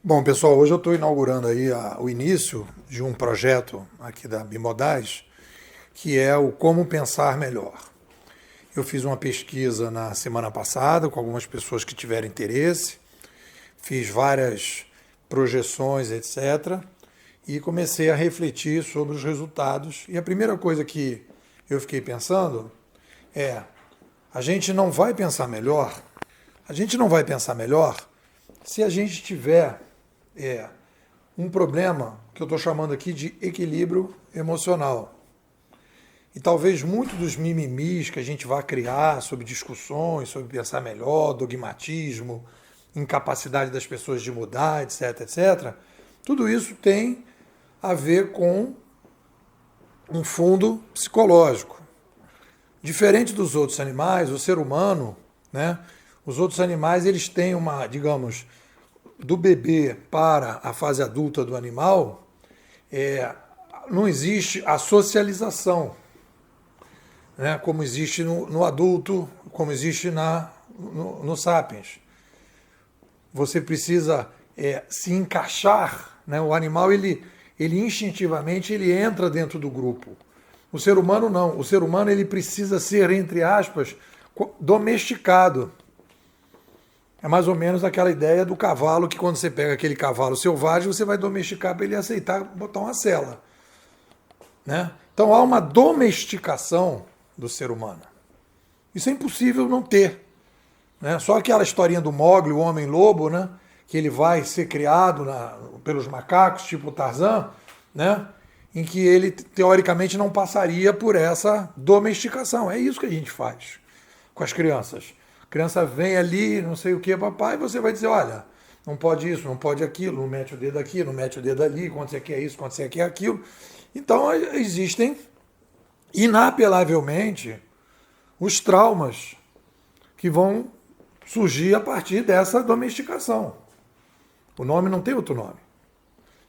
Bom, pessoal, hoje eu estou inaugurando aí o início de um projeto aqui da Bimodais, que é o Como Pensar Melhor. Eu fiz uma pesquisa na semana passada com algumas pessoas que tiveram interesse, fiz várias projeções, etc., e comecei a refletir sobre os resultados. E a primeira coisa que eu fiquei pensando é: a gente não vai pensar melhor, a gente não vai pensar melhor se a gente tiver um problema que eu estou chamando aqui de equilíbrio emocional. E talvez muito dos mimimis que a gente vai criar sobre discussões, sobre pensar melhor, dogmatismo, incapacidade das pessoas de mudar, etc, etc, tudo isso tem a ver com um fundo psicológico. Diferente dos outros animais, o ser humano, né, os outros animais eles têm uma, digamos, do bebê para a fase adulta do animal, não existe a socialização, né, como existe no adulto, como existe no Sapiens. Você precisa se encaixar, né, o animal ele instintivamente ele entra dentro do grupo. O ser humano não. O ser humano ele precisa ser, entre aspas, domesticado. É mais ou menos aquela ideia do cavalo, que quando você pega aquele cavalo selvagem, você vai domesticar para ele aceitar botar uma sela. Né? Então há uma domesticação do ser humano. Isso é impossível não ter. Né? Só aquela historinha do Mowgli, o homem-lobo, né? Que ele vai ser criado pelos macacos, tipo Tarzan, né? Em que ele, teoricamente, não passaria por essa domesticação. É isso que a gente faz com as crianças. A criança vem ali, não sei o que, papai, e você vai dizer, olha, não pode isso, não pode aquilo, não mete o dedo aqui, não mete o dedo ali, quando você quer isso, quando você quer aquilo. Então, existem, inapelavelmente, os traumas que vão surgir a partir dessa domesticação. O nome não tem outro nome.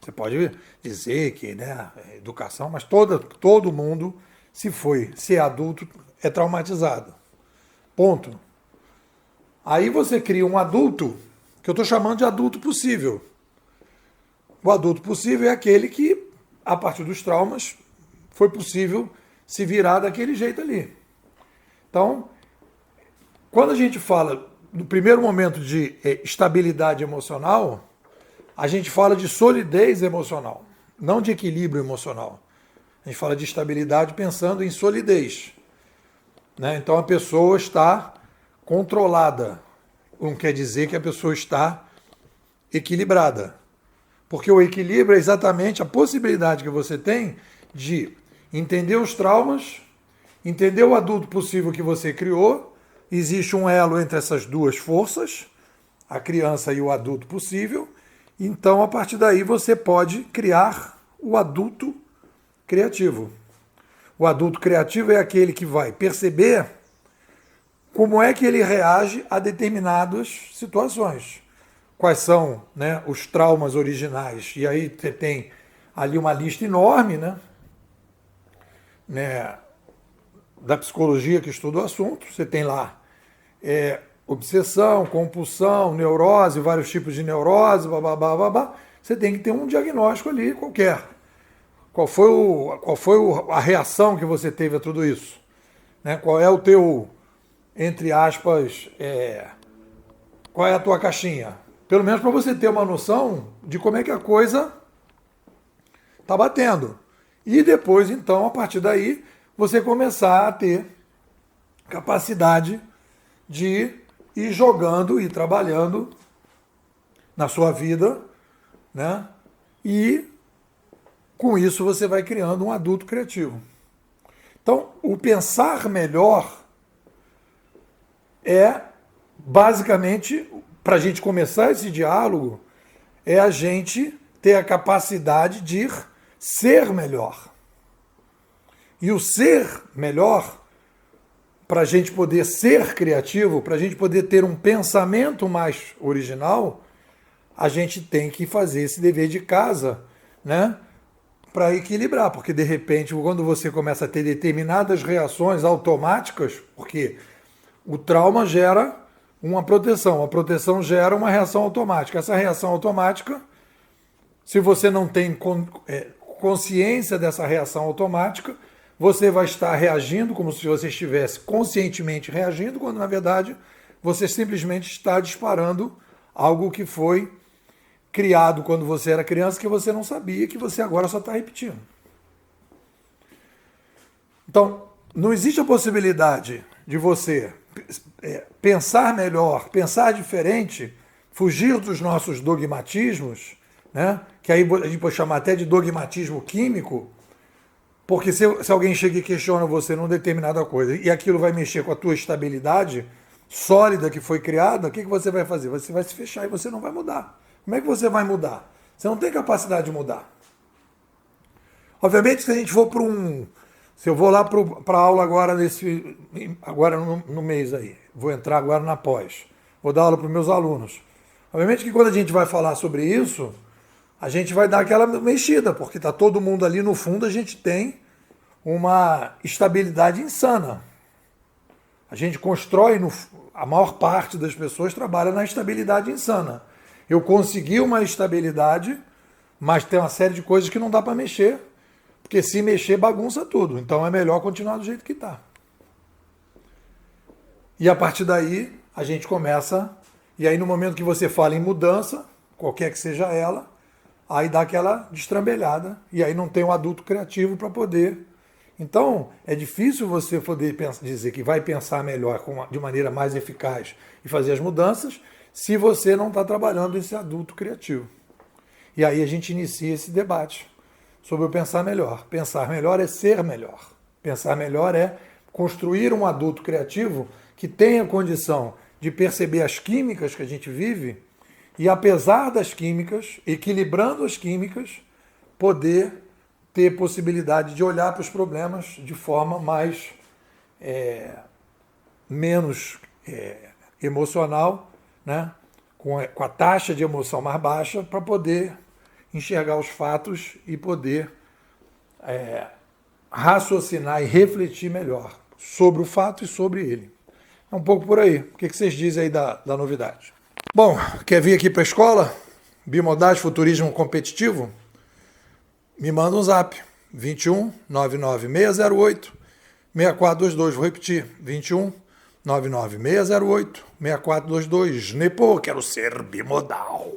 Você pode dizer que, né, é educação, mas todo mundo, se ser adulto, é traumatizado. Ponto. Aí você cria um adulto, que eu estou chamando de adulto possível. O adulto possível é aquele que, a partir dos traumas, foi possível se virar daquele jeito ali. Então, quando a gente fala, no primeiro momento, de estabilidade emocional, a gente fala de solidez emocional, não de equilíbrio emocional. A gente fala de estabilidade pensando em solidez. Né? Então a pessoa está controlada. Não quer dizer que a pessoa está equilibrada. Porque o equilíbrio é exatamente a possibilidade que você tem de entender os traumas, entender o adulto possível que você criou. Existe um elo entre essas duas forças, a criança e o adulto possível. Então, a partir daí, você pode criar o adulto criativo. O adulto criativo é aquele que vai perceber como é que ele reage a determinadas situações. Quais são, né, os traumas originais. E aí você tem ali uma lista enorme, né, da psicologia que estuda o assunto. Você tem lá obsessão, compulsão, neurose, vários tipos de neurose, babá. Você tem que ter um diagnóstico ali qualquer. Qual foi a reação que você teve a tudo isso? Né? Qual é o teu, entre aspas, qual é a tua caixinha? Pelo menos para você ter uma noção de como é que a coisa está batendo. E depois, então, a partir daí, você começar a ter capacidade de ir jogando e trabalhando na sua vida, né? E com isso você vai criando um adulto criativo. Então, o pensar melhor é basicamente, para a gente começar esse diálogo, é a gente ter a capacidade de ser melhor. E o ser melhor, para a gente poder ser criativo, para a gente poder ter um pensamento mais original, a gente tem que fazer esse dever de casa, né? Para equilibrar, porque de repente, quando você começa a ter determinadas reações automáticas, porque o trauma gera uma proteção. A proteção gera uma reação automática. Essa reação automática, se você não tem consciência dessa reação automática, você vai estar reagindo como se você estivesse conscientemente reagindo, quando na verdade você simplesmente está disparando algo que foi criado quando você era criança, que você não sabia, que você agora só está repetindo. Então, não existe a possibilidade de você pensar melhor, pensar diferente, fugir dos nossos dogmatismos, né? Que aí a gente pode chamar até de dogmatismo químico, porque se alguém chega e questiona você numa determinada coisa e aquilo vai mexer com a tua estabilidade sólida que foi criada, o que você vai fazer? Você vai se fechar e você não vai mudar. Como é que você vai mudar? Você não tem capacidade de mudar. Obviamente, se a gente for para se eu vou lá para a aula agora, agora no mês aí, vou entrar agora na pós, vou dar aula para os meus alunos. Obviamente que quando a gente vai falar sobre isso, a gente vai dar aquela mexida, porque está todo mundo ali, no fundo a gente tem uma estabilidade insana. A gente constrói, a maior parte das pessoas trabalha na estabilidade insana. Eu consegui uma estabilidade, mas tem uma série de coisas que não dá para mexer, porque se mexer bagunça tudo. Então é melhor continuar do jeito que está. E a partir daí a gente começa, e aí no momento que você fala em mudança, qualquer que seja ela, aí dá aquela destrambelhada, e aí não tem um adulto criativo para poder. Então, é difícil você poder dizer que vai pensar melhor, de maneira mais eficaz, e fazer as mudanças, se você não está trabalhando esse adulto criativo. E aí a gente inicia esse debate sobre o pensar melhor. Pensar melhor é ser melhor. Pensar melhor é construir um adulto criativo que tenha condição de perceber as químicas que a gente vive e, apesar das químicas, equilibrando as químicas, poder ter possibilidade de olhar para os problemas de forma menos emocional, né? Com a taxa de emoção mais baixa, para poder enxergar os fatos e poder raciocinar e refletir melhor sobre o fato e sobre ele. É um pouco por aí. O que vocês dizem aí da novidade? Bom, quer vir aqui para a escola? Bimodais, futurismo competitivo? Me manda um zap. 21 99 608 6422. Vou repetir. 21 99 608 6422. Nepo, quero ser bimodal.